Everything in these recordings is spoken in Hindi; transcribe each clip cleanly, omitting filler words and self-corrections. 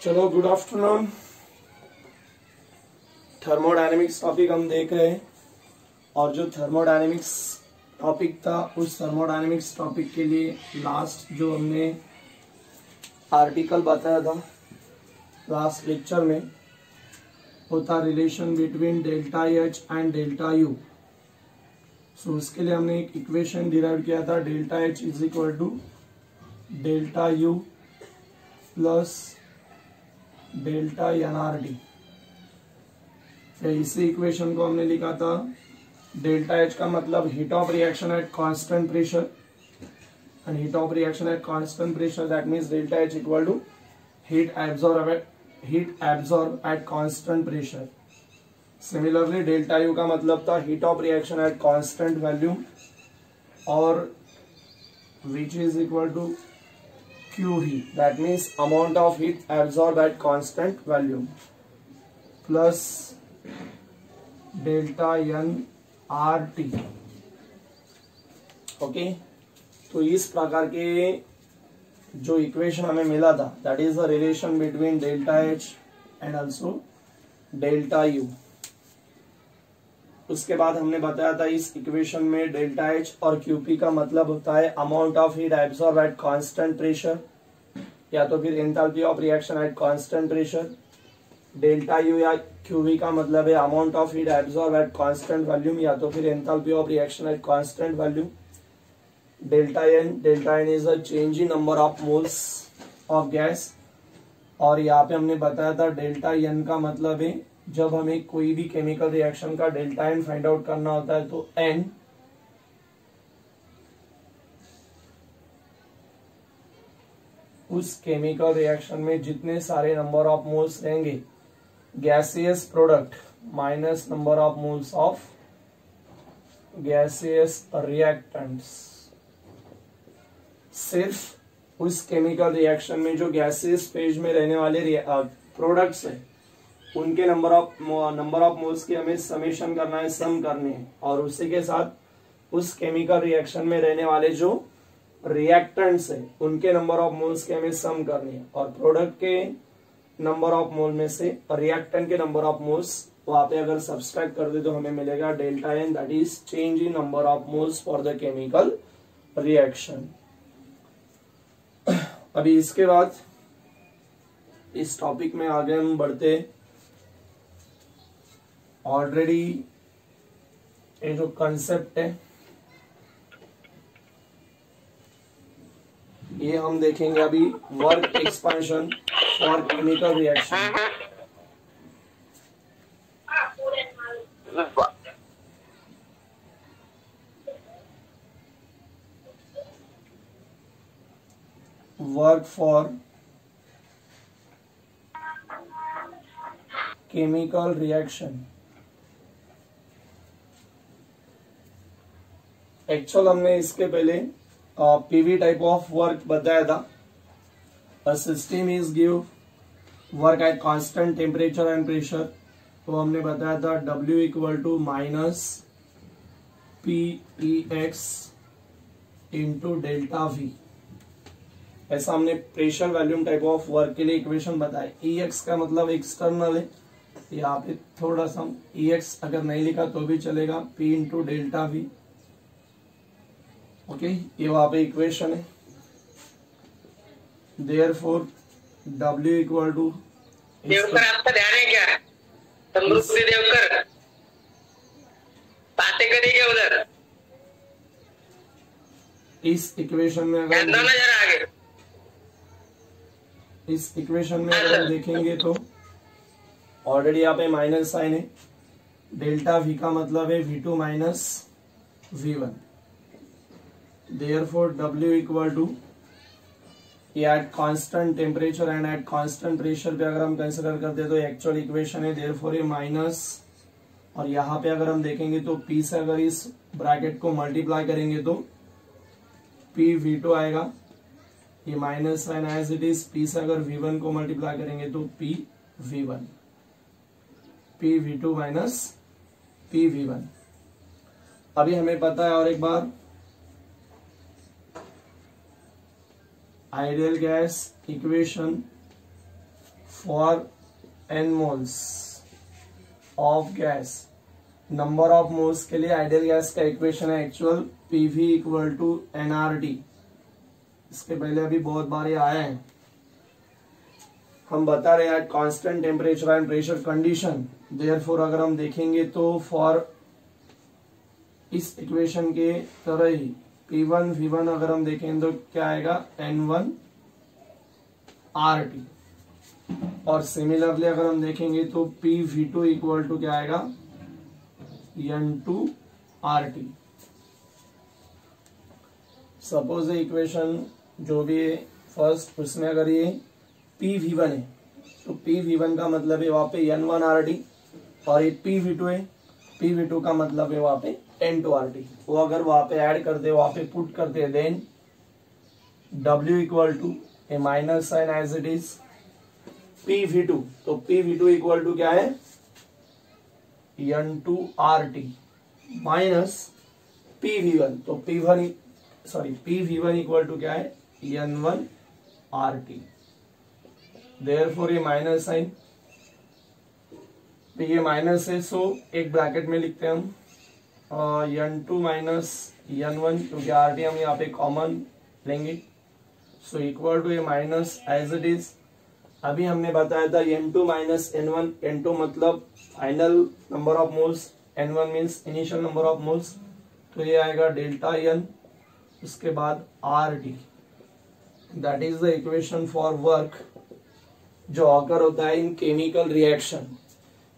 चलो गुड आफ्टरनून। थर्मोडायनेमिक्स टॉपिक हम देख रहे हैं और जो थर्मोडायनेमिक्स टॉपिक था उस थर्मोडायनेमिक्स टॉपिक के लिए लास्ट जो हमने आर्टिकल बताया था लास्ट लेक्चर में वो था relation between delta H and delta U. So उसके लिए हमने एक इक्वेशन डिराइव किया था, delta H is equal to delta U plus delta NRT. फिर इसी इक्वेशन को हमने लिखा था डेल्टा एच का मतलब heat of reaction at constant pressure and heat of reaction at constant pressure that means delta H equal to heat absorb at constant pressure. Similarly delta U का मतलब था heat of reaction at constant volume और which is equal to Q heat, that means amount of heat absorbed at constant volume plus delta N RT। Okay, तो इस प्रकार के जो इक्वेशन हमें मिला था that is the relation between delta H and also delta U. उसके बाद हमने बताया था इस इक्वेशन में डेल्टा एच और क्यूपी का मतलब होता है amount of heat absorb at constant pressure या तो फिर enthalpy of reaction at constant pressure. Delta U या क्यूवी का मतलब है amount of heat absorb at constant volume या तो फिर enthalpy of reaction at constant volume. Delta N is a change in number of moles of gas और यहाँ पे हमने बताया था डेल्टा एन का मतलब है जब हमें कोई भी केमिकल रिएक्शन का डेल्टा एन फाइंड आउट करना होता है तो एन उस केमिकल रिएक्शन में जितने सारे नंबर ऑफ मोल्स रहेंगे gaseous product minus number of moles of gaseous reactants. सिर्फ उस केमिकल रिएक्शन में जो गैसियस फेज में रहने वाले प्रोडक्ट्स है उनके नंबर ऑफ मोल्स की हमें समेशन करना है, सम करनी है और उसी के साथ उस केमिकल रिएक्शन में रहने वाले जो रिएक्टेंट्स है उनके नंबर ऑफ मोल्स के हमें सम करनी है और प्रोडक्ट के नंबर ऑफ मोल में से रिएक्टेंट के नंबर ऑफ मोल्स वहां पे अगर सब्सट्रैक्ट कर दे तो हमें मिलेगा delta N that is change in number of moles for the chemical reaction. अभी इसके बाद इस टॉपिक में आगे हम बढ़ते ऑलरेडी ये जो कंसेप्ट है ये हम देखेंगे अभी work expansion for chemical reaction. Work for chemical reaction actual हमने इसके पहले पीवी टाइप ऑफ वर्क बताया था। A system is give work at constant temperature and pressure तो हमने बताया था W equal to minus PEX into delta V। ऐसा हमने pressure volume type of work के लिए इक्वेशन बताया। EX का मतलब एक्सटर्नल है, यहाँ पे थोड़ा सा EX अगर नहीं लिखा तो भी चलेगा, P into delta V। Okay, ये वहां पे इक्वेशन है। देयरफॉर W इक्वल टू देवकर आपका ध्यान है क्या? समृद्धि देवकर बातें करेंगे उधर इस इक्वेशन में अगर नजर आगे इस इक्वेशन में अगर देखेंगे तो ऑलरेडी यहाँ पे माइनस साइन है। डेल्टा V का मतलब है V2 minus V1। Therefore W equal to at constant temperature and at constant pressure पे अगर हम कंसिडर करते तो एक्चुअल इक्वेशन है। देयरफॉर ये माइनस और यहाँ पे अगर हम देखेंगे तो P से अगर इस ब्रैकेट को मल्टीप्लाई करेंगे तो P V2 आएगा। ये minus sign as it is. P से अगर V1 को मल्टीप्लाई करेंगे तो P V1 P V2 minus P V1। अभी हमें पता है और एक बार ideal gas equation for n moles of gas, number of moles के लिए आइडियल गैस का इक्वेशन है actual PV equal to nRT। इसके पहले अभी बहुत बार ये आया है, हम बता रहे हैं constant temperature and pressure condition. Therefore अगर हम देखेंगे तो फॉर इस इक्वेशन के तरह ही P1 V1 अगर हम देखें तो क्या आएगा N1 RT, और सिमिलरली अगर हम देखेंगे तो PV2 इक्वल टू क्या आएगा N2 RT। सपोज इक्वेशन जो भी है फर्स्ट, उसमें अगर ये PV1 है तो PV1 का मतलब है वहां पे N1 RT, और ये PV2 है, PV2 का मतलब है वहां पे N2 RT। वो अगर वहां पे ऐड करते, वहां पे पुट करते, then W equal to a minus sign as it is PV2, तो PV2 इक्वल टू क्या है N2 RT माइनस PV1, तो PV1 इक्वल टू क्या है N1 RT। देयरफॉर ये माइनस साइन, तो ये माइनस है, सो एक ब्रैकेट में लिखते हैं हम N2 माइनस N1, क्योंकि RT हम यहाँ पे कॉमन लेंगे, सो इक्वल टू ये माइनस एज इट इज। अभी हमने बताया था N2 माइनस N1, N2 मतलब final number of moles, N1 means initial number of moles, तो ये आएगा डेल्टा N, उसके बाद RT। That is the equation for work जो ऑकर होता है इन केमिकल रिएक्शन।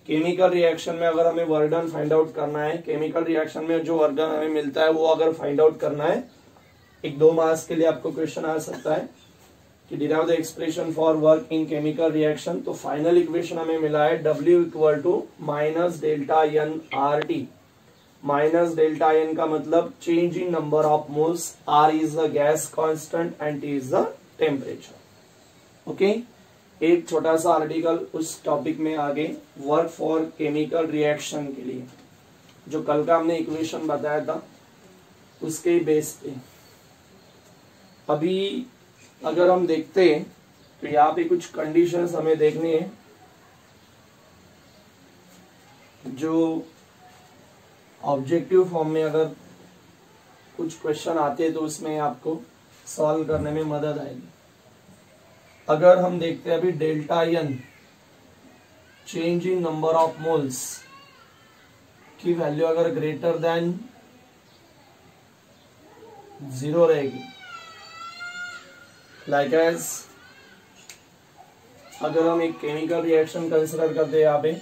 केमिकल रिएक्शन में अगर हमें वर्क डन फाइंड आउट करना है, केमिकल रिएक्शन में जो वर्क डन हमें मिलता है वो अगर फाइंड आउट करना है, 1-2 मार्क्स के लिए आपको क्वेश्चन आ सकता है कि derive the expression for work in chemical reaction. तो फाइनल इक्वेशन हमें मिला है W equal to minus delta N RT। Minus delta N का मतलब change in number of moles, R is the gas constant and T is the temperature. Okay, एक छोटा सा आर्टिकल उस टॉपिक में आगे वर्क फॉर केमिकल रिएक्शन के लिए, जो कल का हमने इक्वेशन बताया था उसके बेस पे। अभी अगर हम देखते हैं तो यहाँ पे कुछ कंडीशंस हमें देखनी है, जो ऑब्जेक्टिव फॉर्म में अगर कुछ क्वेश्चन आते हैं तो उसमें आपको सॉल्व करने में मदद आएगी। अगर हम देखते हैं अभी delta N change in number of moles की वैल्यू अगर ग्रेटर देन 0 रहेगी, लाइक एज अगर हम एक केमिकल रिएक्शन कंसिडर करते हैं यहाँ पे,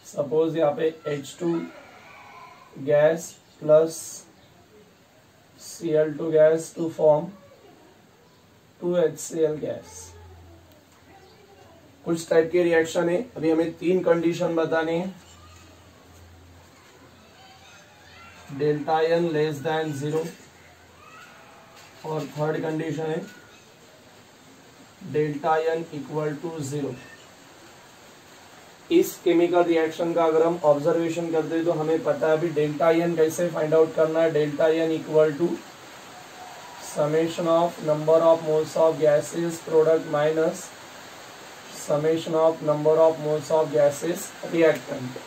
सपोज यहाँ पे H2 gas plus Cl2 gas to form 2HCl gas, कुछ टाइप के रिएक्शन है। अभी हमें 3 कंडीशन बताने हैं, डेल्टा N लेस देन 0, और थर्ड कंडीशन है डेल्टा N इक्वल टू 0। इस केमिकल रिएक्शन का अगर हम ऑब्जर्वेशन करते हैं तो हमें पता है अभी डेल्टा N कैसे फाइंड आउट करना है। Delta N equal to summation of number of moles of gases product minus summation of number of moles of gases reactant.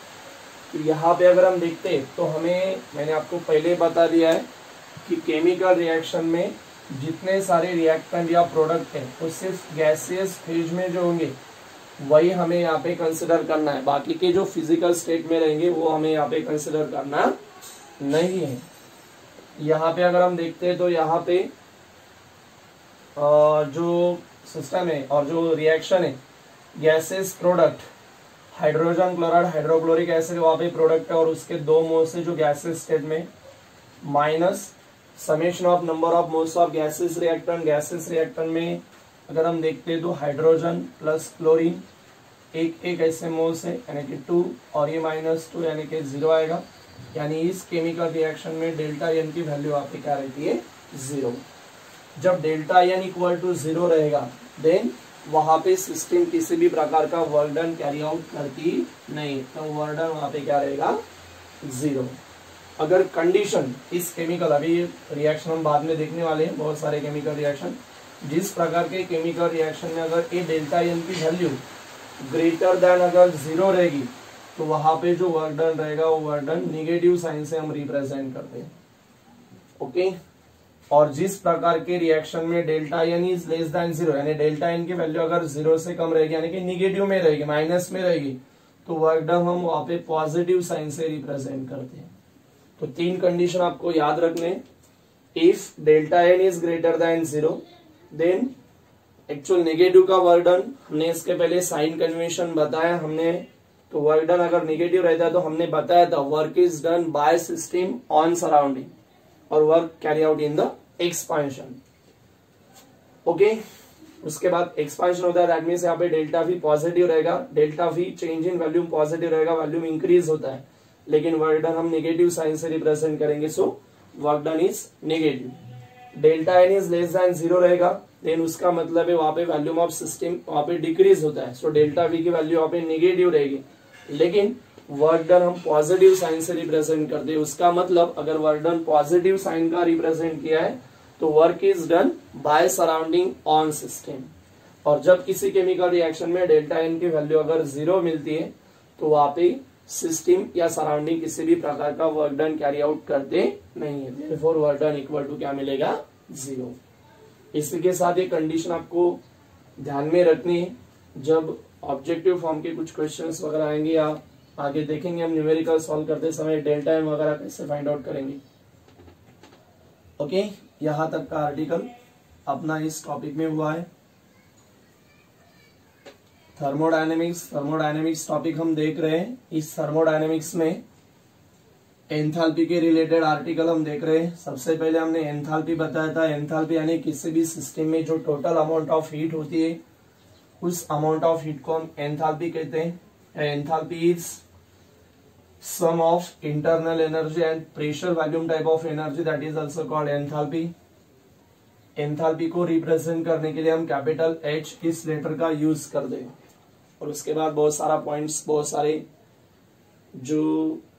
तो यहाँ पे अगर हम देखते हैं तो हमें, मैंने आपको पहले बता दिया है कि केमिकल रिएक्शन में जितने सारे रिएक्टेंट या प्रोडक्ट है वो सिर्फ गैसियस फेज में जो होंगे वही हमें यहाँ पे कंसिडर करना है, बाकी के जो फिजिकल स्टेट में रहेंगे वो हमें यहाँ पे कंसिडर करना नहीं है। यहाँ पे अगर हम देखते हैं तो यहाँ पे जो सिस्टम है और जो रिएक्शन है gases product, hydrogen chloride hydrochloric acid वहाँ पे प्रोडक्ट है और उसके 2 मोल्स है जो गैसेस स्टेट में, minus summation of number of moles of gases reactant. Gases reactant में अगर हम देखते हैं तो हाइड्रोजन प्लस क्लोरीन एक ऐसे मोल्स है यानी कि 2, और ये -2 यानी कि 0 आएगा। यानी इस केमिकल रिएक्शन में डेल्टा N की वैल्यू आपकी क्या रहती है 0। जब डेल्टा N इक्वल टू 0 रहेगा देन वहां पे सिस्टम किसी भी प्रकार का वर्क डन कैरी आउट करती नहीं, तो वर्क डन वहां पे क्या रहेगा 0। अगर कंडीशन इस केमिकल, अभी रिएक्शन हम बाद में देखने वाले हैं, बहुत सारे केमिकल रिएक्शन, जिस प्रकार के केमिकल रिएक्शन में अगर ए डेल्टा एन की वैल्यू ग्रेटर देन अगर 0 रहेगी तो वहां पे जो वर्क डन रहेगा वो वर्क डन निगेटिव साइन से हम रिप्रेजेंट करते हैं। ओके, और जिस प्रकार के रिएक्शन में delta N is less than 0, यानी डेल्टा एन की वैल्यू अगर 0 से कम रहेगी, यानी कि निगेटिव में रहेगी, माइनस में रहेगी, तो वर्क डन हम वहां पे पॉजिटिव साइन से रिप्रेजेंट करते हैं। तो 3 कंडीशन आपको याद रखने, if delta N is greater than 0 then actual negative का वर्क डन, हमने इसके पहले साइन कन्वेंशन बताया हमने, तो वर्क डन अगर नेगेटिव रहता है तो हमने बताया था work is done by system on surrounding और work carry out in the expansion. Okay, उसके बाद एक्सपांशन होता है, दैट मींस यहाँ पे डेल्टा वी पॉजिटिव रहेगा, delta V change in volume positive रहेगा, वॉल्यूम इंक्रीज होता है, लेकिन वर्क डन हम नेगेटिव साइन से रिप्रेजेंट करेंगे, so work done is negative. Delta N is less than 0 रहेगा, देन उसका मतलब है वहां पे वॉल्यूम ऑफ सिस्टम वहां पे डिक्रीज होता है, सो डेल्टा वी की वैल्यू वहां पे नेगेटिव रहेगी, लेकिन वर्क डन हम पॉजिटिव साइन से रिप्रेजेंट करते हैं। उसका मतलब अगर वर्क डन पॉजिटिव साइन का रिप्रेजेंट किया है तो work is done by surrounding on system. और जब किसी केमिकल रिएक्शन में डेल्टा एन की वैल्यू अगर 0 मिलती है तो वहां पे सिस्टम या सराउंडिंग किसी भी प्रकार का वर्क डन कैरी आउट करते नहीं है, therefore work done equal to क्या मिलेगा, 0। इसी के साथ ये कंडीशन आपको ध्यान में रखनी है, जब ऑब्जेक्टिव फॉर्म के कुछ क्वेश्चंस वगैरह आएंगे या आगे देखेंगे हम न्यूमेरिकल सॉल्व करते समय डेल्टा एम वगैरह कैसे फाइंड आउट करेंगे। ओके, यहां तक का आर्टिकल अपना इस टॉपिक में हुआ है। थर्मोडायनेमिक्स टॉपिक हम देख रहे हैं। इस थर्मोडायनेमिक्स में एंथैल्पी के रिलेटेड आर्टिकल हम देख रहे हैं। सबसे पहले हमने एंथैल्पी बताया था। एंथैल्पी यानी किसी भी सिस्टम में जो टोटल अमाउंट ऑफ हीट होती है उस अमाउंट ऑफ हीट को हम एंथैल्पी कहते हैं। Enthalpy is sum of internal energy and pressure volume type of energy, that is also called enthalpy. Enthalpy को रिप्रेजेंट करने के लिए हम कैपिटल एच इस लेटर का यूज कर दें। और उसके बाद बहुत सारे जो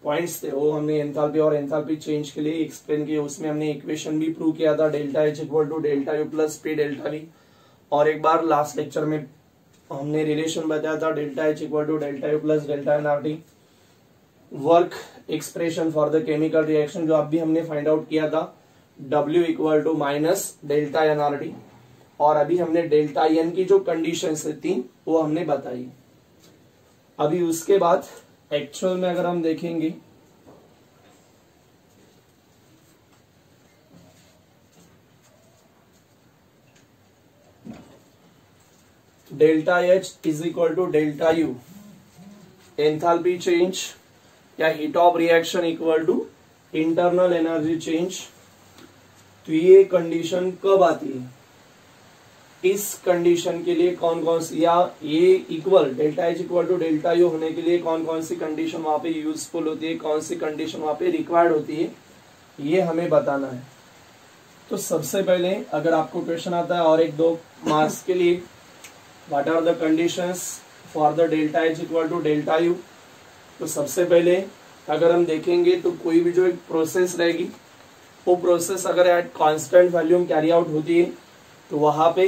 पॉइंट्स थे वो हमने एंथैल्पी और एंथैल्पी चेंज के लिए एक्सप्लेन किए। उसमें हमने इक्वेशन भी प्रूव किया था, delta H equal to delta U plus P delta V. और एक बार लास्ट लेक्चर में हमने रिलेशन बताया था, delta H equal to delta U plus delta N R T. Work expression for the chemical reaction जो अभी हमने फाइंड आउट किया था, W equal to minus delta N R T. और अभी हमने डेल्टा एन की जो कंडीशन थी वो हमने बताई। अभी उसके बाद एक्चुअल में अगर हम देखेंगे delta H is equal to delta U, enthalpy change या heat of reaction equal to internal energy change. तो ये कंडीशन कब आती है, इस कंडीशन के लिए कौन कौन सी, या ये equal delta H equal to delta U होने के लिए कौन कौन सी कंडीशन वहां पे यूजफुल होती है, कौन सी कंडीशन वहां पे रिक्वायर्ड होती है, ये हमें बताना है। तो सबसे पहले अगर आपको क्वेश्चन आता है और 1-2 मार्क्स के लिए, what are the conditions for the delta H equal to delta U. तो सबसे पहले अगर हम देखेंगे तो कोई भी जो एक प्रोसेस रहेगी वो प्रोसेस अगर eight constant volume carry out होती है तो वहां पे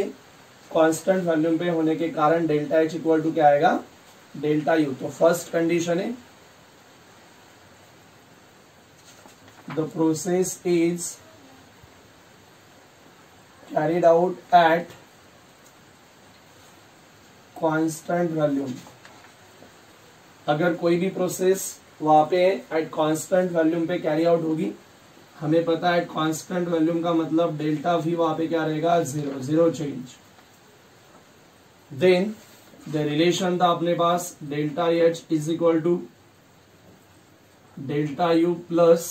कांस्टेंट वॉल्यूम पे होने के कारण डेल्टा एच इक्वल टू क्या आएगा, डेल्टा यू। तो फर्स्ट कंडीशन है the process is carried out at constant volume. अगर कोई भी प्रोसेस वहां पे एट कांस्टेंट वॉल्यूम पे कैरी आउट होगी, हमें पता है कांस्टेंट वॉल्यूम का मतलब डेल्टा वी वहां पे क्या रहेगा, 0 चेंज। देन द रिलेशन था अपने पास delta H is equal to delta U plus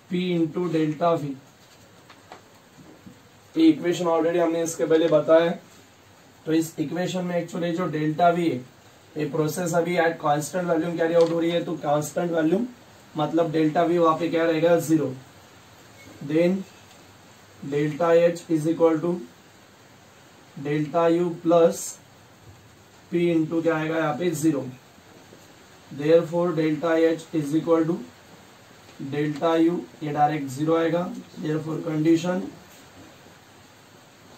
P into delta V. ये इक्वेशन ऑलरेडी हमने इसके पहले बताया। तो इस इक्वेशन में एक्चुअली जो डेल्टा वी है, ये प्रोसेस अभी at constant volume carry out हो रही है, तो कांस्टेंट वॉल्यूम मतलब डेल्टा वी वहां पे क्या रहेगा, 0। Then delta H is equal to delta U plus P into क्या आएगा यहाँ पे 0। Therefore delta H is equal to delta U, ये डायरेक्ट 0 आएगा। Therefore condition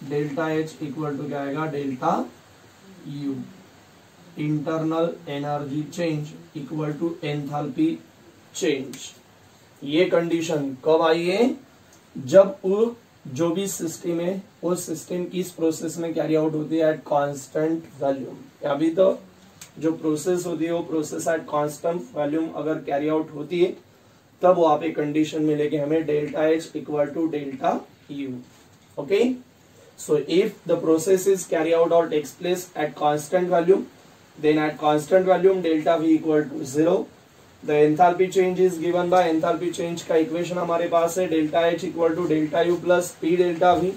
delta H equal to क्या आएगा, delta U. Internal energy change equal to enthalpy change. ये कंडीशन कब आई है, जब वो जो भी सिस्टम है उस सिस्टम की इस प्रोसेस में कैरी आउट होती है एट कांस्टेंट वॉल्यूम। अभी तो जो प्रोसेस होती है वो प्रोसेस एट कांस्टेंट वॉल्यूम अगर कैरी आउट होती है तब वहां पे कंडीशन मिलेगी हमें delta H equal to delta U. Okay, so if the process is carry out और takes place at constant volume, then at constant volume delta V equal to 0. The enthalpy change is given by enthalpy change का इक्वेशन हमारे पास है delta H equal to delta U plus P delta V.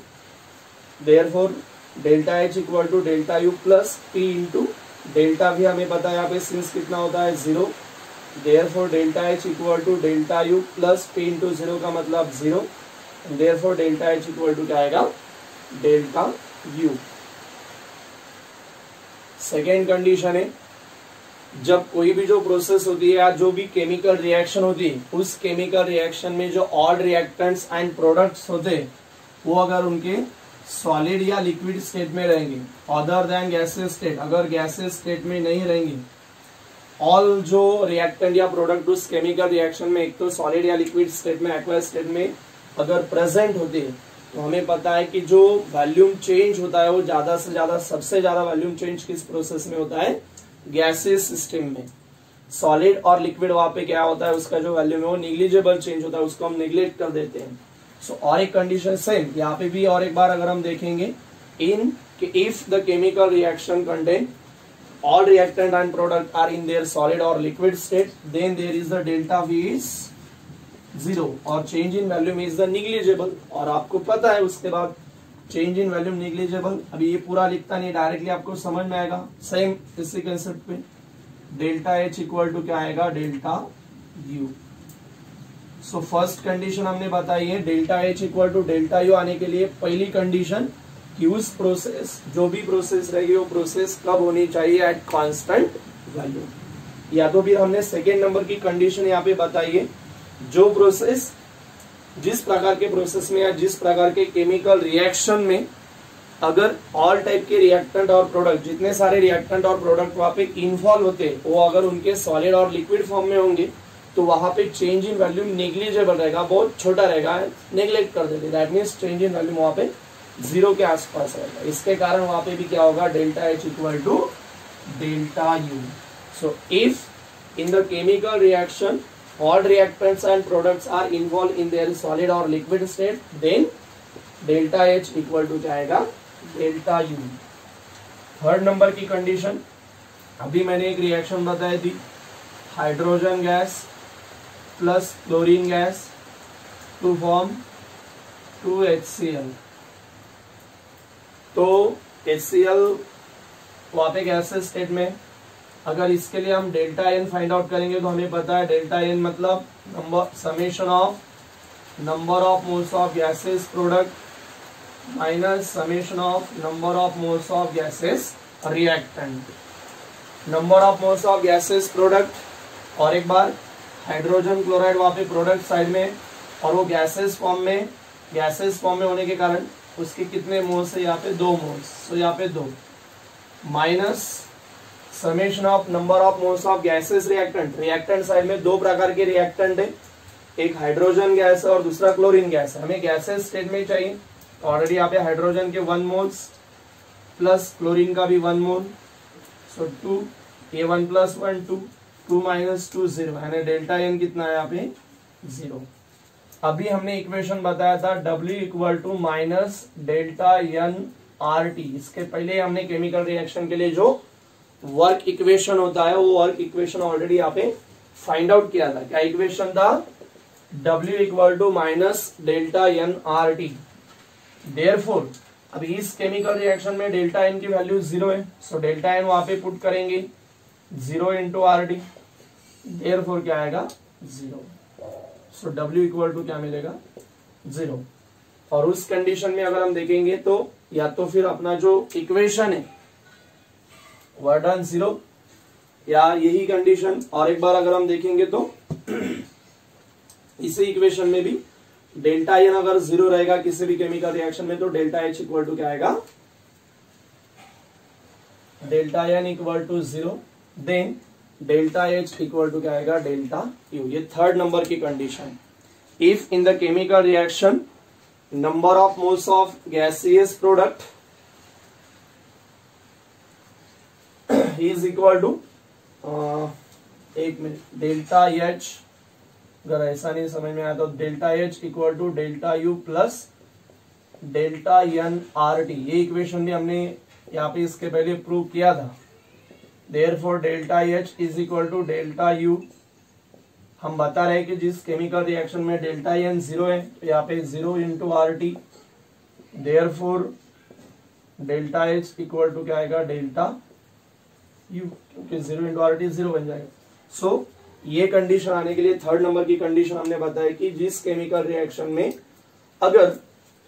Therefore delta H equal to delta U plus P into delta V हमें पता है यहाँ पे सिंस कितना होता है 0. Therefore delta H equal to delta U plus P into 0 का मतलब 0. Therefore delta H equal to क्या आएगा, delta U. सेकेंड कंडीशन है, जब कोई भी जो प्रोसेस होती है या जो भी केमिकल रिएक्शन होती है उस केमिकल रिएक्शन में जो ऑड रिएक्टेंट्स एंड प्रोडक्ट्स होते हैं वो अगर उनके सॉलिड या लिक्विड स्टेट में रहेंगे अदर देन गैसेस स्टेट, अगर गैसेस स्टेट में नहीं रहेंगे, ऑल जो रिएक्टेंट या प्रोडक्ट उस केमिकल रिएक्शन में एक तो सॉलिड या लिक्विड स्टेट में, एक्वायस स्टेट में अगर प्रेजेंट होते हैं, तो हमें पता है कि जो वॉल्यूम चेंज होता है वो ज्यादा से ज्यादा, सबसे ज्यादा वॉल्यूम चेंज किस प्रोसेस में होता है, गैसेस सिस्टम में। सॉलिड और लिक्विड वहां पे क्या होता है, उसका जो वॉल्यूम है वो निग्लिजिबल चेंज होता है, उसको हम निग्लेक्ट कर देते हैं। सो और एक कंडीशन सेम यहाँ पे भी और एक बार अगर हम देखेंगे, in if the chemical reaction contain all reactant and product are in their solid or liquid state, then there is the delta V is 0 और change in volume is the negligible। और आपको पता है उसके बाद change in volume negligible, अभी ये पूरा लिखता नहीं, डायरेक्टली आपको समझ में आएगा सेम इसी कंसेप्ट पे। डेल्टा H इक्वल टू क्या आएगा, delta U। So first condition हमने बताई है, delta H equal to delta U आने के लिए पहली कंडीशन कि उस प्रोसेस, जो भी प्रोसेस रहेगी वो प्रोसेस कब होनी चाहिए, एट कांस्टेंट वैल्यू। या तो फिर हमने सेकेंड नंबर की कंडीशन यहाँ पे बताई है, जो प्रोसेस, जिस प्रकार के प्रोसेस में या जिस प्रकार के केमिकल रिएक्शन में अगर ऑल टाइप के रिएक्टेंट और प्रोडक्ट, जितने सारे रिएक्टेंट और प्रोडक्ट वहां पे इन्वॉल्व होते हैं वो अगर उनके सॉलिड और लिक्विड फॉर्म में होंगे तो वहां पे चेंज इन वॉल्यूम नेग्लिजिबल रहेगा, बहुत छोटा रहेगा, नेग्लेक्ट कर देते। That means change in volume वहां पे 0 के आसपास रहेगा। इसके कारण वहां पे भी क्या होगा, delta H equal to delta U। So if in the chemical reaction all reactants and products are involved in their solid or liquid state, then delta H equal to क्या आएगा, delta U। थर्ड नंबर की कंडीशन, अभी मैंने एक रिएक्शन बताई थी, hydrogen gas plus chlorine gas to form 2HCl। तो HCl वहां पे गैसेस स्टेट में, अगर इसके लिए हम डेल्टा N फाइंड आउट करेंगे तो हमें पता है डेल्टा N मतलब number, summation of number of moles of gases product minus summation of number of moles of gases reactant. Number of moles of gases product और एक बार हाइड्रोजन क्लोराइड वहां पे प्रोडक्ट साइड में, और वो गैसेस फॉर्म में होने के कारण उसके कितने मोल्स है, यहाँ पे 2 मोल्स, तो यहाँ पे 2 minus summation of number of moles of gases reactant. Reactant side में 2 प्रकार के रिएक्टेंट है, एक हाइड्रोजन गैस है और दूसरा क्लोरीन गैस है। हमें गैसेस स्टेट में चाहिए, ऑलरेडी यहाँ पे हाइड्रोजन के 1 मोल्स प्लस क्लोरीन का भी 1 मोल, सो 2, ये 1 प्लस 1 2, 2 माइनस 2 0, यानी डेल्टा N कितना है यहाँ पे 0। अभी हमने इक्वेशन बताया था W equal to minus delta N RT। इसके पहले हमने केमिकल रिएक्शन के लिए जो वर्क इक्वेशन होता है वो वर्क इक्वेशन ऑलरेडी यहाँ पे फाइंड आउट किया था। क्या इक्वेशन था, W equal to minus delta N RT। Therefore अभी इस केमिकल रिएक्शन में डेल्टा N की वैल्यू 0 है, सो डेल्टा N वहां पे पुट करेंगे 0 इंटू RT। देयरफॉर क्या आएगा 0, सो W इक्वल टू क्या मिलेगा 0। और उस कंडीशन में अगर हम देखेंगे तो या तो फिर अपना जो इक्वेशन है वर्डन 0 या यही कंडीशन, और एक बार अगर हम देखेंगे तो इसी इक्वेशन में भी डेल्टा एन अगर 0 रहेगा किसी भी केमिकल रिएक्शन में, तो डेल्टा एच इक्वल टू क्या आएगा, delta N equal to 0, then delta H equal to क्या आएगा, डेल्टा यू। ये थर्ड नंबर की condition. If in the chemical reaction number of moles of gaseous product is equal to, एक मिनट, डेल्टा एच, अगर ऐसा नहीं समझ में आया तो delta H equal to delta U plus delta N R T. ये इक्वेशन भी हमने यहाँ पे इसके पहले प्रूव किया था। Therefore delta H is equal to delta U. हम बता रहे हैं कि जिस केमिकल रिएक्शन में डेल्टा एन 0 है, तो यहाँ पे 0 into R T, therefore delta H equal to क्या आएगा, डेल्टा यू, क्योंकि 0 इंटू आर टी 0 बन जाएगा। सो ये कंडीशन आने के लिए थर्ड नंबर की कंडीशन हमने बताया कि जिस केमिकल रिएक्शन में अगर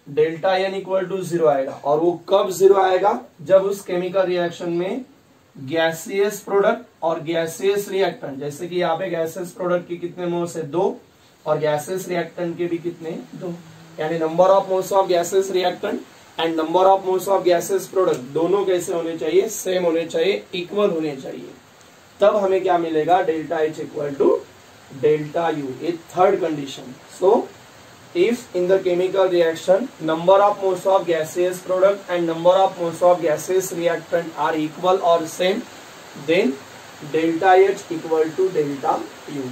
डेल्टा एन इक्वल टू 0 आएगा, और वो कब 0 आएगा, जब उस केमिकल रिएक्शन में गैसियस प्रोडक्ट और गैसियस रिएक्टेंट, जैसे कि यहाँ पे गैसियस प्रोडक्ट के कितने मोल्स है, 2, और गैसियस रिएक्टेंट के भी कितने, 2, यानी number of moles of gaseous reactant and number of moles of gaseous product दोनों कैसे होने चाहिए, सेम होने चाहिए, इक्वल होने चाहिए। तब हमें क्या मिलेगा, delta H equal to delta U. ये third condition. So if in the chemical reaction number of moles of gaseous product and number of moles of gaseous reactant are equal or same, then delta H equal to delta U.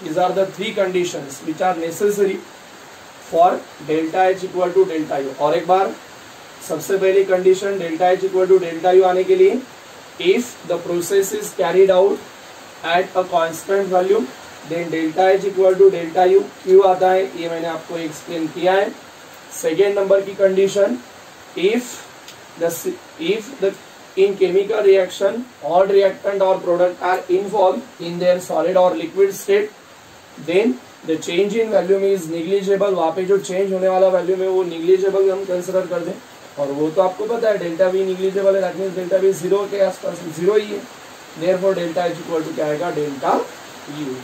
These are the three conditions which are necessary for delta H equal to delta U. और एक बार सबसे पहली condition delta H equal to delta U आने के लिए, if the process is carried out at a constant volume, then delta H equal to delta U. क्यों आता है ये मैंने आपको एक्सप्लेन किया है। सेकेंड नंबर की condition, if the in chemical reaction all reactant और product are involve in their solid और liquid state, then the change in volume is negligible. वहां पे जो चेंज होने वाला वैल्यूम है वो निग्लिजिबल हम कंसिडर कर दें, और वो तो आपको पता है डेल्टा वी निग्लिजिबल है, दैट मींस डेल्टा वी 0 के आसपास 0 ही है। Therefore delta H equal to क्या आएगा, डेल्टा यू।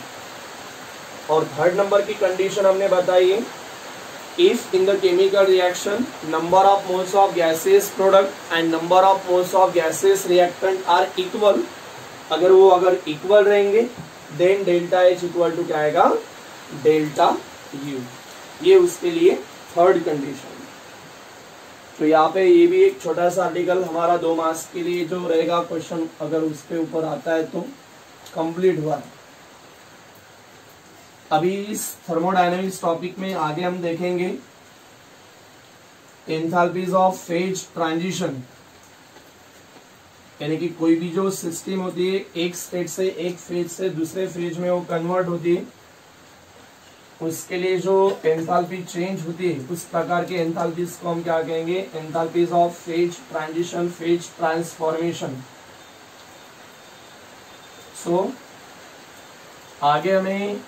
और थर्ड नंबर की कंडीशन हमने बताई है, if in the chemical reaction number of moles of gaseous product and number of moles of gaseous reactant are equal, अगर इक्वल रहेंगे, then delta H equal to क्या आएगा, डेल्टा यू। ये उसके लिए थर्ड कंडीशन। तो यहाँ पे ये भी एक छोटा सा आर्टिकल हमारा 2 मार्क्स के लिए जो रहेगा क्वेश्चन, अगर उसके ऊपर आता है तो कंप्लीट हुआ। अभी इस थर्मोडायनेमिक्स टॉपिक में आगे हम देखेंगे एंथैल्पीज ऑफ फेज ट्रांजिशन, यानी कि कोई भी जो सिस्टम होती है एक स्टेट से, एक फेज से दूसरे फेज में वो कन्वर्ट होती है, उसके लिए जो एंथैल्पी चेंज होती है उस प्रकार के एंथैल्पीज को हम क्या कहेंगे, enthalpies of phase transition, phase transformation. So आगे हमें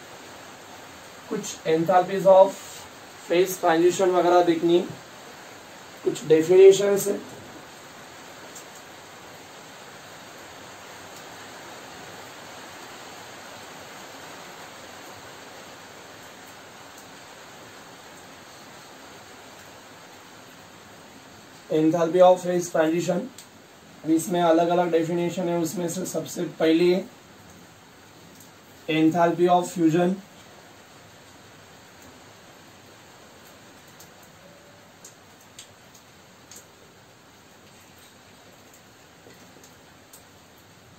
कुछ एंथैल्पीज ऑफ फेज ट्रांजिशन वगैरह देखनी, कुछ डेफिनेशंस है। एंथैल्पी ऑफ फेज ट्रांजिशन, इसमें अलग अलग डेफिनेशन है, उसमें से सबसे पहली है enthalpy of fusion.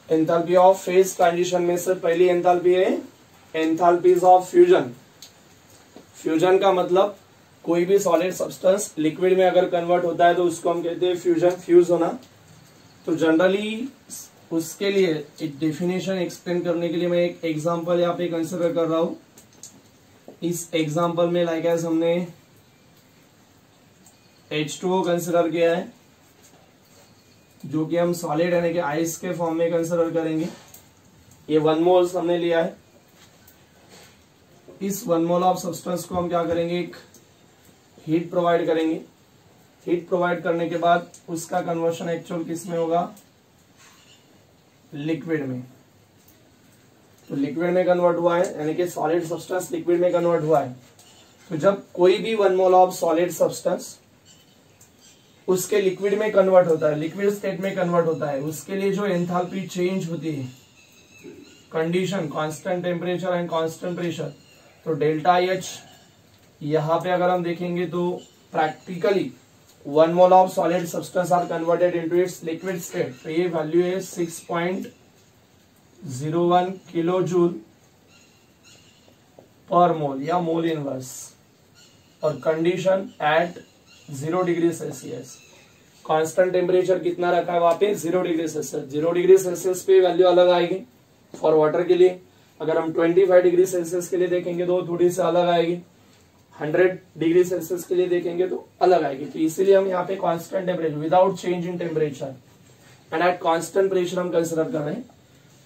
Enthalpy of phase transition में से पहली एंथैल्पी है एंथैल्पीज ऑफ फ्यूजन। फ्यूजन का मतलब कोई भी सॉलिड सब्सटेंस लिक्विड में अगर कन्वर्ट होता है तो उसको हम कहते हैं फ्यूजन, फ्यूज होना। तो जनरली उसके लिए एक डेफिनेशन एक्सप्लेन करने के लिए मैं एक एग्जांपल यहाँ पे कंसिडर कर रहा हूं। इस एग्जांपल में लाइक एज हमने H2O कंसिडर किया है, जो कि हम सॉलिड यानी कि आइस के फॉर्म में कंसिडर करेंगे। ये 1 मोल्स हमने लिया है। इस 1 मोल ऑफ सब्सटेंस को हम क्या करेंगे, एक हीट प्रोवाइड करेंगे। हीट प्रोवाइड करने के बाद उसका कन्वर्शन एक्चुअल किस में होगा, लिक्विड में। तो लिक्विड में कन्वर्ट हुआ है, यानी कि सॉलिड सब्सटेंस लिक्विड में कन्वर्ट हुआ है। तो जब कोई भी 1 मोल ऑफ सॉलिड सब्सटेंस उसके लिक्विड में कन्वर्ट होता है, लिक्विड स्टेट में कन्वर्ट होता है, उसके लिए जो एंथैल्पी चेंज होती है, condition constant temperature and constant pressure, तो डेल्टा एच यहाँ पे अगर हम देखेंगे तो practically 1 mole of solid substance are converted into its liquid state, तो ये वैल्यू है 6.01 किलो जूल पर मोल या मोल इनवर्स, और condition at 0 degree Celsius. Constant temperature कितना रखा है वहां पे 0 डिग्री सेल्सियस। 0 डिग्री सेल्सियस पे वैल्यू अलग आएगी फॉर वाटर के लिए। अगर हम 25 डिग्री सेल्सियस के लिए देखेंगे तो थोड़ी सी अलग आएगी, 100 डिग्री सेल्सियस के लिए देखेंगे तो अलग आएगी। तो इसीलिए हम यहाँ पे constant temperature without change in temperature and at constant pressure हम कंसिडर कर रहे हैं।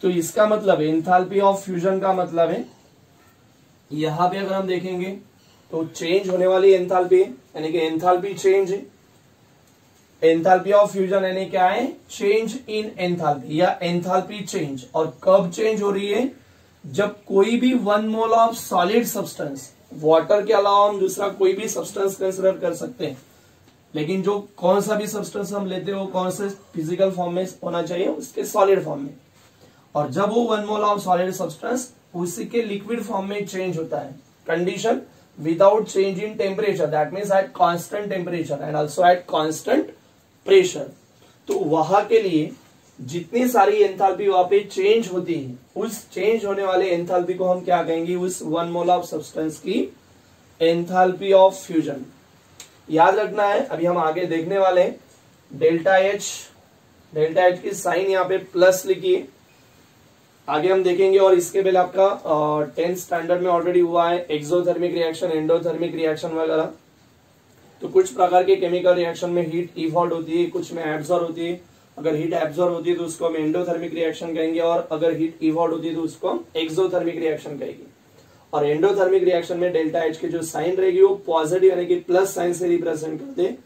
तो इसका मतलब है एंथैल्पी ऑफ फ्यूजन का मतलब है यहाँ पे अगर हम देखेंगे तो चेंज होने वाली एंथैल्पी है, यानी कि एंथैल्पी चेंज है। एंथैल्पी ऑफ फ्यूजन यानी क्या है, चेंज इन एंथैल्पी या एंथैल्पी चेंज। और कब चेंज हो रही है, जब कोई भी 1 mole of solid substance, water के अलावा हम दूसरा कोई भी सब्सटेंस कंसिडर कर सकते हैं, लेकिन जो कौन सा भी सब्सटेंस हम लेते हैं वो कौन से फिजिकल फॉर्म में होना चाहिए, उसके सॉलिड फॉर्म में। और जब वो 1 मोल ऑफ सॉलिड सब्सटेंस उसी के लिक्विड फॉर्म में चेंज होता है, condition without change in temperature, that means eight constant temperature and also at constant pressure, तो वहां के लिए जितनी सारी एंथैल्पी वहां पे चेंज होती है, उस चेंज होने वाले एंथैल्पी को हम क्या कहेंगे, उस 1 मोल ऑफ सब्सटेंस की एंथैल्पी ऑफ फ्यूजन। याद रखना है, अभी हम आगे देखने वाले हैं। डेल्टा एच की साइन यहाँ पे प्लस लिखिए, आगे हम देखेंगे। और इसके पहले आपका 10th स्टैंडर्ड में ऑलरेडी हुआ है एक्सोथर्मिक रिएक्शन, एंडोथर्मिक रिएक्शन वगैरह। तो कुछ प्रकार के केमिकल रिएक्शन में हीट इवॉल्व होती है, कुछ में एब्जॉर्ब होती है। अगर हीट एब्जॉर्ब होती है तो उसको हम एंडोथर्मिक रिएक्शन कहेंगे, और अगर हीट इवॉल्व होती है तो उसको हम एक्सोथर्मिक रिएक्शन कहेंगे। और एंडोथर्मिक रिएक्शन में डेल्टा एच की जो साइन रहेगी वो पॉजिटिव यानी कि प्लस साइन से रिप्रेजेंट करते हैं,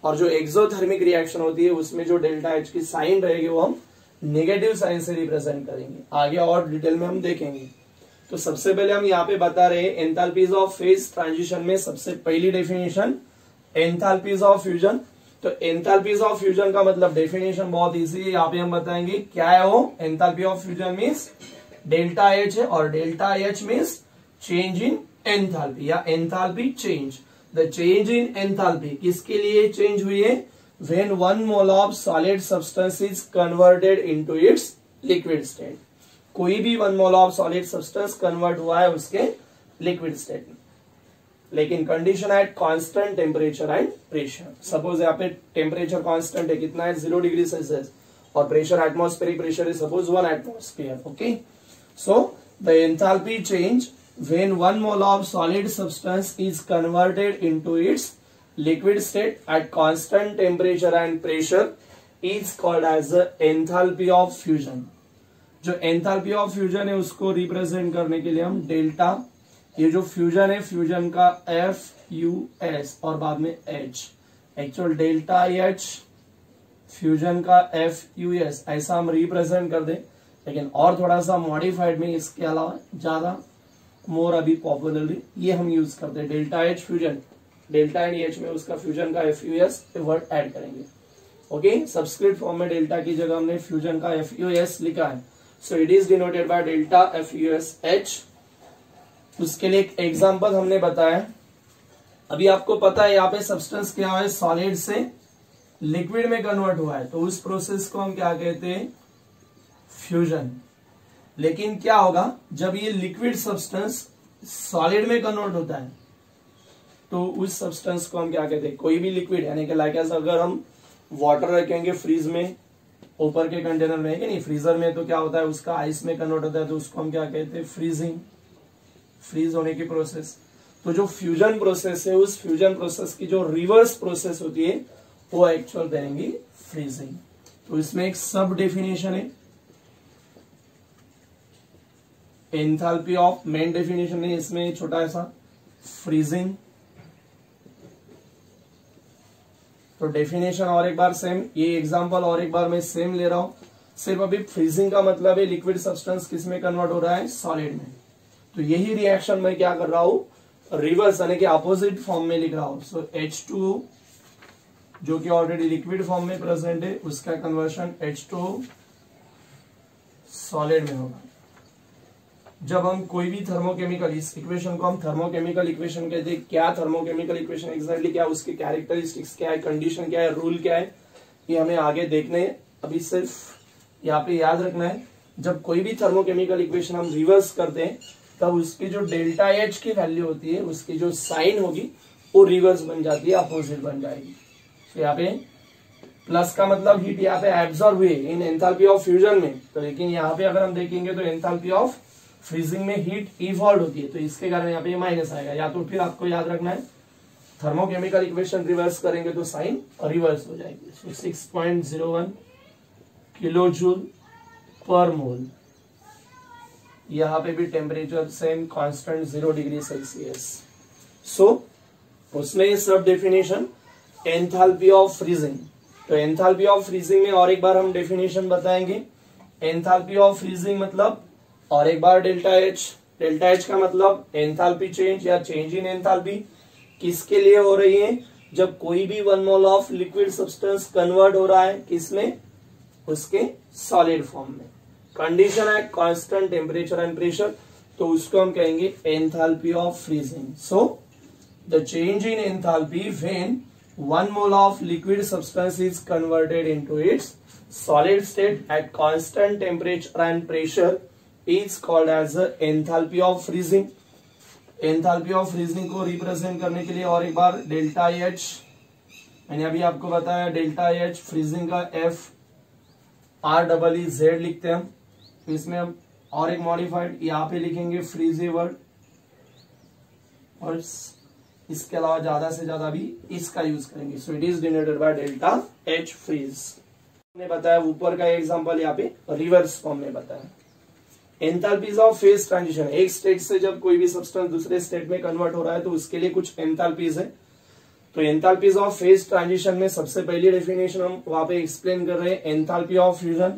और जो एक्सोथर्मिक रिएक्शन होती है उसमें जो डेल्टा एच की साइन रहेगी वो हम नेगेटिव साइन से रिप्रेजेंट करेंगे। आगे और डिटेल में हम देखेंगे। तो सबसे पहले हम यहाँ पे बता रहे हैं एंथैल्पीज ऑफ फेज ट्रांजिशन में सबसे पहली डेफिनेशन एंथैल्पीज ऑफ फ्यूजन। तो एंथैल्पीज ऑफ फ्यूजन का मतलब डेफिनेशन बहुत इजी है, यहाँ पे हम बताएंगे क्या है वो। Enthalpy of fusion means delta H है, और delta H means change in enthalpy या enthalpy change. The change in enthalpy किसके लिए चेंज हुई है, when 1 mole of solid substance is converted into its liquid state। कोई भी 1 mole of solid substance convert हुआ है उसके लिक्विड स्टेट में, लेकिन condition at constant temperature and pressure. Suppose यहाँ पे टेम्परेचर कांस्टेंट है, कितना है 0 डिग्री सेल्सियस, और pressure atmospheric pressure is suppose 1 atmosphere. Okay, so the enthalpy change when 1 mole of solid substance is converted into its liquid state at constant temperature and pressure is called as the enthalpy of fusion। जो enthalpy of fusion है उसको रिप्रेजेंट करने के लिए हम डेल्टा, ये जो फ्यूजन है फ्यूजन का FUS और बाद में H, actual delta H fusion का FUS ऐसा हम रिप्रेजेंट कर दें, लेकिन और थोड़ा सा मॉडिफाइड में इसके अलावा ज्यादा मोर अभी पॉपुलरली ये हम यूज करते हैं delta H fusion. Delta and H में उसका फ्यूजन का FUS वर्ड ऐड करेंगे। ओके, सबस्क्रिप्ट फॉर्म में डेल्टा की जगह हमने फ्यूजन का FUS लिखा है, सो it is denoted by delta FUS H। उसके लिए एक एग्जांपल हमने बताया। अभी आपको पता है यहाँ पे सब्सटेंस क्या है, सॉलिड से लिक्विड में कन्वर्ट हुआ है, तो उस प्रोसेस को हम क्या कहते हैं, फ्यूजन। लेकिन क्या होगा जब ये लिक्विड सब्सटेंस सॉलिड में कन्वर्ट होता है, तो उस सब्सटेंस को हम क्या कहते हैं, कोई भी लिक्विड, यानी कि लाइक एज अगर हम वाटर रखेंगे फ्रीज में, ऊपर के कंटेनर में है कि नहीं, फ्रीजर में, तो क्या होता है उसका आइस में कन्वर्ट होता है, तो उसको हम क्या कहते हैं, फ्रीजिंग, फ्रीज होने की प्रोसेस। तो जो फ्यूजन प्रोसेस है उस फ्यूजन प्रोसेस की जो रिवर्स प्रोसेस होती है वो एक्चुअल करेंगे फ्रीजिंग। तो इसमें एक सब डेफिनेशन है एंथैल्पी ऑफ, मेन डेफिनेशन है इसमें छोटा सा फ्रीजिंग। तो डेफिनेशन और एक बार सेम, ये एग्जांपल और एक बार मैं सेम ले रहा हूं। सिर्फ अभी फ्रीजिंग का मतलब है लिक्विड सब्सटेंस किस में कन्वर्ट हो रहा है, सॉलिड में। तो यही रिएक्शन मैं क्या कर रहा हूं, रिवर्स यानी कि अपोजिट फॉर्म में लिख रहा हूं। सो H2 जो कि ऑलरेडी लिक्विड फॉर्म में प्रेजेंट है, उसका कन्वर्शन H2 सॉलिड में होगा। जब हम कोई भी थर्मोकेमिकल, इस इक्वेशन को हम थर्मोकेमिकल इक्वेशन कहते हैं। क्या थर्मोकेमिकल इक्वेशन एग्जैक्टली क्या, उसके कैरेक्टरिस्टिक्स क्या है, कंडीशन क्या है, रूल क्या है, ये हमें आगे देखने हैं। अभी सिर्फ यहाँ पे याद रखना है, जब कोई भी थर्मोकेमिकल इक्वेशन हम रिवर्स करते हैं तब उसकी जो डेल्टा एच की वैल्यू होती है, उसकी जो साइन होगी वो रिवर्स बन जाती है, अपोजिट बन जाएगी। तो यहाँ पे प्लस का मतलब हीट यहाँ पे एब्जॉर्ब हुई इन एंथैल्पी ऑफ फ्यूजन में, तो लेकिन यहाँ पे अगर हम देखेंगे तो एंथैल्पी ऑफ फ्रीजिंग में हीट इवॉल्व होती है, तो इसके कारण यहाँ पे माइनस आएगा। या तो फिर आपको याद रखना है थर्मोकेमिकल इक्वेशन रिवर्स करेंगे तो साइन रिवर्स हो जाएगी। सो 6.01 किलो जूल पर मोल। यहाँ पे भी temperature same constant 0 degree celsius. So उसमें सब डेफिनेशन एंथैल्पी ऑफ फ्रीजिंग। तो एंथैल्पी ऑफ फ्रीजिंग में और एक बार हम डेफिनेशन बताएंगे। एंथैल्पी ऑफ फ्रीजिंग मतलब और एक बार डेल्टा एच। डेल्टा एच का मतलब एंथैल्पी चेंज या चेंज इन एंथैल्पी किसके लिए हो रही है, जब कोई भी 1 mole of liquid substance convert हो रहा है किसमें, उसके सॉलिड फॉर्म में। कंडीशन है कांस्टेंट टेम्परेचर एंड प्रेशर, तो उसको हम कहेंगे enthalpy of freezing. So the change in enthalpy when 1 mole of liquid substance is converted into its solid state at constant temperature and pressure is called as the enthalpy of freezing. enthalpy of freezing को रिप्रेजेंट करने के लिए और एक बार डेल्टा एच, मैंने अभी आपको बताया डेल्टा एच फ्रीजिंग का FREEZ लिखते हैं हम। तो इसमें हम और एक मॉडिफाइड यहाँ पे लिखेंगे फ्रीजेबल, और इसके अलावा ज्यादा से ज्यादा भी इसका यूज करेंगे। So it is denoted by delta H freeze. हमने बताया ऊपर का एग्जांपल यहाँ पे रिवर्स फॉर्म में बताया। एंथैल्पीज ऑफ फेज ट्रांजिशन, एक स्टेट से जब कोई भी सब्सटेंस दूसरे स्टेट में कन्वर्ट हो रहा है तो उसके लिए कुछ एंथैल्पीज है। तो एंथैल्पीज ऑफ फेज ट्रांजिशन में सबसे पहली डेफिनेशन हम वहां पे एक्सप्लेन कर रहे हैं, एंथैल्पी ऑफ फ्यूजन।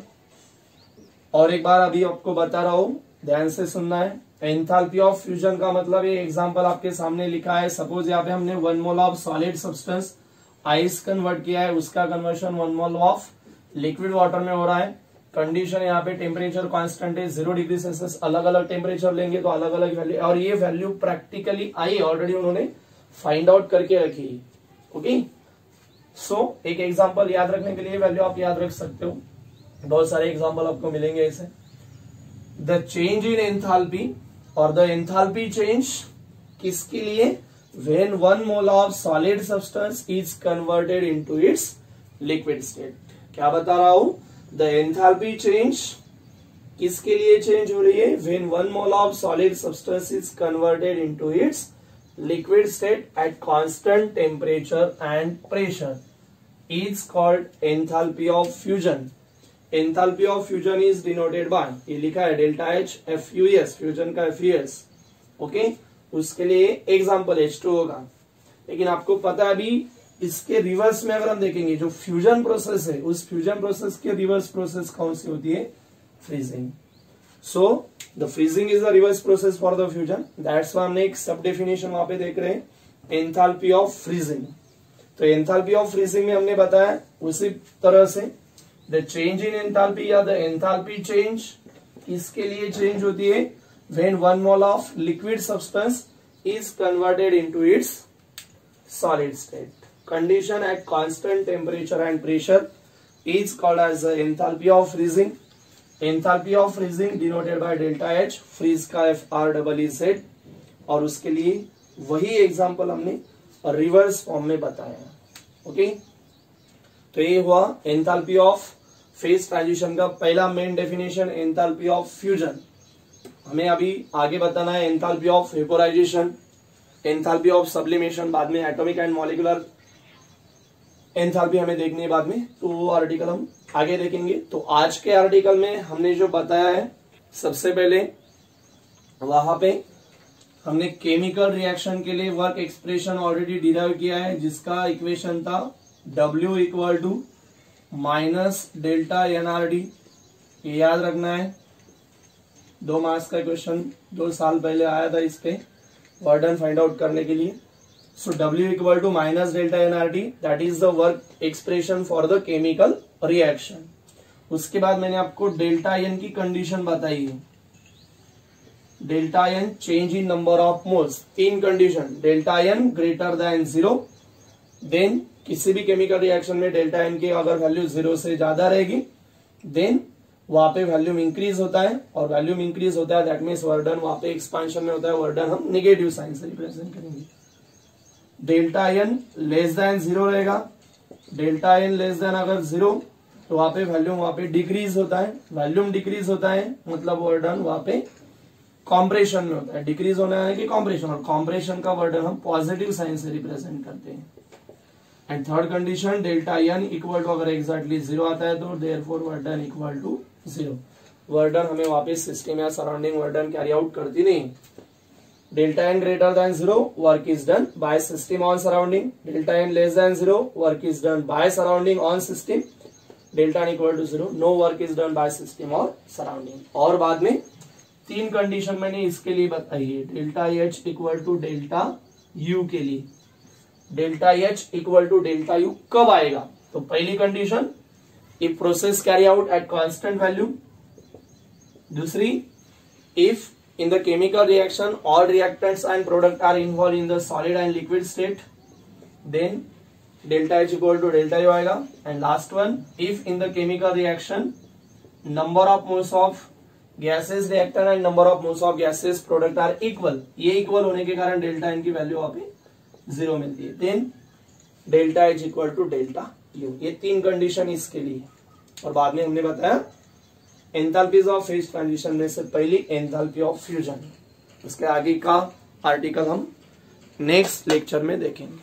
और एक बार अभी आपको बता रहा हूं, ध्यान से सुनना है। एंथैल्पी ऑफ फ्यूजन का मतलब ये एग्जांपल आपके सामने लिखा है। सपोज यहाँ पे हमने 1 mole of solid substance ice convert किया है, उसका conversion 1 mole of liquid water में हो रहा है। कंडीशन यहाँ पे टेम्परेचर कांस्टेंट है 0 डिग्री सेल्सियस। अलग अलग टेम्परेचर लेंगे तो अलग अलग वैल्यू, और ये वैल्यू प्रैक्टिकली आई ऑलरेडी उन्होंने फाइंड आउट करके रखी है। ओके, सो एक एग्जांपल याद रखने के लिए वैल्यू आप याद रख सकते हो, बहुत सारे एग्जांपल आपको मिलेंगे ऐसे। द चेंज इन एंथैल्पी और द एंथैल्पी चेंज किसके लिए, when 1 mole of solid substance is converted into its liquid state. क्या बता रहा हूं, द एंथैल्पी चेंज किसके लिए चेंज हो रही है, when 1 mole of solid substance is converted into it's liquid state at constant temperature and pressure is called enthalpy of fusion. Enthalpy of fusion is denoted by, ये लिखा है डेल्टा एच FUS, फ्यूजन का FUS। ओके, उसके लिए एग्जांपल H2 होगा। लेकिन आपको पता है अभी इसके रिवर्स में अगर हम देखेंगे जो फ्यूजन प्रोसेस है, उस फ्यूजन प्रोसेस के रिवर्स प्रोसेस कौन सी होती है, freezing. So the freezing is the reverse process for the fusion. That's why हमने एक सब डेफिनेशन वहां पे देख रहे हैं, एंथैल्पी ऑफ फ्रीजिंग। तो एंथैल्पी ऑफ फ्रीजिंग में हमने बताया उसी तरह से द चेंज इन एंथैल्पी या द एंथैल्पी चेंज किसके लिए चेंज होती है, when 1 mole of liquid substance is converted into it's solid state. Condition at constant temperature and pressure is called as the enthalpy of freezing. Enthalpy of freezing denoted by delta H, freeze का FREEZ। और उसके लिए वही एग्जांपल हमने रिवर्स फॉर्म में बताया। ओके, तो ये हुआ एंथैल्पी ऑफ फेज ट्रांजिशन का पहला main definition, enthalpy of fusion. हमें अभी आगे बताना है enthalpy of vaporisation, enthalpy of sublimation, बाद में एटॉमिक एंड मॉलिक्यूलर एंथैल्पी हमें देखनी है बाद में, तो वो आर्टिकल हम आगे देखेंगे। तो आज के आर्टिकल में हमने जो बताया है, सबसे पहले वहां पे हमने केमिकल रिएक्शन के लिए वर्क एक्सप्रेशन ऑलरेडी डिराइव किया है, जिसका इक्वेशन था W = -डेल्टा NRD ये याद रखना है। 2 मार्क्स का क्वेश्चन 2 साल पहले आया था इस पे वर्क डन फाइंड आउट करने के लिए। So W equal to minus delta NRT, that is the work expression for the chemical reaction. उसके बाद मैंने आपको डेल्टा एन की कंडीशन बताई है। Delta N change in number of moles, 3 condition, delta N greater than 0, then किसी भी केमिकल रिएक्शन में डेल्टा एन की अगर वैल्यू 0 से ज्यादा रहेगी देन वहां पे वॉल्यूम इंक्रीज होता है, और वॉल्यूम इंक्रीज होता है दैट मीन्स वर्क डन वहां पे एक्सपांशन में होता है। वर्क डन हम नेगेटिव साइन से रिप्रेजेंट करेंगे। डेल्टा एन लेस देन 0 रहेगा, डेल्टा एन लेस देन अगर 0 तो वहां पे वॉल्यूम वहां पे डिक्रीज होता है। वॉल्यूम डिक्रीज होता है मतलब वर्क डन वहां पे कॉम्प्रेशन में होता है। डिक्रीज होना है कि कॉम्प्रेशन, और कॉम्प्रेशन का वर्क डन हम पॉजिटिव साइन से रिप्रेजेंट करते हैं। And third condition delta N equal to अगर एग्जैक्टली 0 आता है तो therefore work done equal to 0। Work done हमें वापस सिस्टम या surrounding work done carry out करती नहीं। Delta N greater than 0 work is done by system on surrounding, delta N less than 0 work is done by surrounding on system, delta N equal to 0 no work is done by system और सराउंडिंग। और बाद में 3 कंडीशन मैंने इसके लिए बताई है। Delta H equal to delta U के लिए, delta H equal to delta U कब आएगा? तो पहली condition if process carry out at constant value, दूसरी if in the chemical reaction all reactants and product are involved in the solid and liquid state, then delta H equal to delta U आएगा। and last one if in the chemical reaction number of moles of gases reactant and number of moles of gases product are equal, ये इक्वल होने के कारण डेल्टा एन की वैल्यू वहां पे 0 मिलती है, then delta H equal to delta U। ये 3 कंडीशन इसके लिए। और बाद में हमने बताया एंथैल्पीज ऑफ फेज ट्रांजिशन में से पहली एंथैल्पी ऑफ फ्यूजन। उसके आगे का आर्टिकल हम नेक्स्ट लेक्चर में देखेंगे।